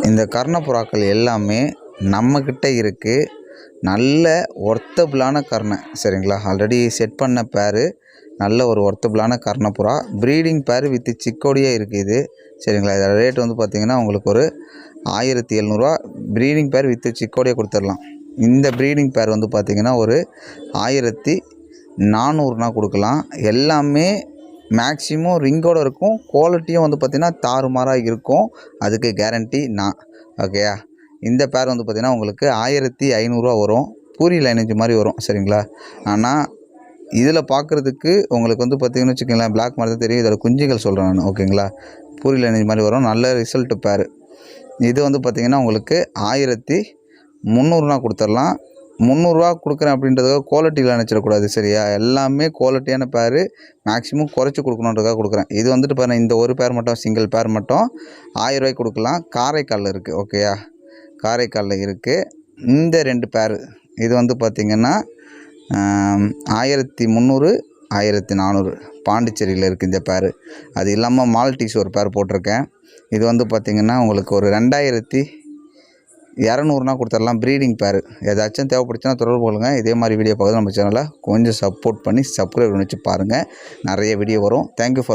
இந்த கர்ணப்புறாக்கள் எல்லாமே நம்மக்கிட்ட இருக்குது. நல்ல ஒர்த்தபுளான கர்ணை சரிங்களா. ஆல்ரெடி செட் பண்ண பேரு நல்ல ஒரு ஒர்த்தபுளான கர்ணப்புறா. ப்ரீடிங் பேர் வித் சிக்கோடியே இருக்குது இது சரிங்களா. இதோட ரேட் வந்து பார்த்திங்கன்னா உங்களுக்கு ஒரு 1700 ப்ரீடிங் பேர் வித் சிக்கோடியே கொடுத்துடலாம். இந்த ப்ரீடிங் பேர் வந்து பார்த்திங்கன்னா ஒரு 1400 கொடுக்கலாம். எல்லாமே மேக்ஸிமம் ரிங்கோடு இருக்கும். குவாலிட்டியும் வந்து பார்த்திங்கன்னா தாறுமாறாக இருக்கும். அதுக்கு கேரண்டி நான் ஓகேயா. இந்த பேர் வந்து பார்த்திங்கன்னா உங்களுக்கு 1500 வரும். பூரி லைனேஜ் மாதிரி வரும் சரிங்களா. ஆனால் இதில் பார்க்குறதுக்கு உங்களுக்கு வந்து பார்த்திங்கன்னு வச்சுக்கோங்களேன், பிளாக் மாதிரி தான் தெரியும். இதோட குஞ்சுகள் சொல்கிறேன் நான் ஓகேங்களா. பூரி லைனேஜ் மாதிரி வரும். நல்ல ரிசல்ட்டு பேர். இது வந்து பார்த்திங்கன்னா உங்களுக்கு 1300 கொடுத்துடலாம். 300 கொடுக்குறேன் அப்படின்றதுக்காக குவாலிட்டியில் நினச்சிடக்கூடாது சரியா. எல்லாமே குவாலிட்டியான பேர். மேக்ஸிமம் குறைச்சி கொடுக்கணுன்றதுக்காக கொடுக்குறேன். இது வந்துட்டு பாருங்கள், இந்த ஒரு பேர் மட்டும் சிங்கிள் பேர் மட்டும் 1000 கொடுக்கலாம். காரைக்காலில் இருக்குது ஓகேயா. காரைக்காலில் இருக்குது. இந்த 2 பேர் இது வந்து பார்த்திங்கன்னா 1300 1400 பாண்டிச்சேரியில் இருக்குது இந்த பேர். அது இல்லாமல் மால்டீஸ் ஒரு பேர் போட்டிருக்கேன். இது வந்து பார்த்திங்கன்னா உங்களுக்கு ஒரு 2200 கொடுத்துடலாம். ப்ரீடிங் பேர். ஏதாச்சும் தேவைப்படுச்சுன்னா தொடர்பு கொள்ளுங்கள். இதே மாதிரி வீடியோ பார்க்குறது நம்ம சேனலை கொஞ்சம் சப்போர்ட் பண்ணி சப்ஸ்கிரைப் பண்ணி வச்சு பாருங்கள். நிறைய வீடியோ வரும். Thank you for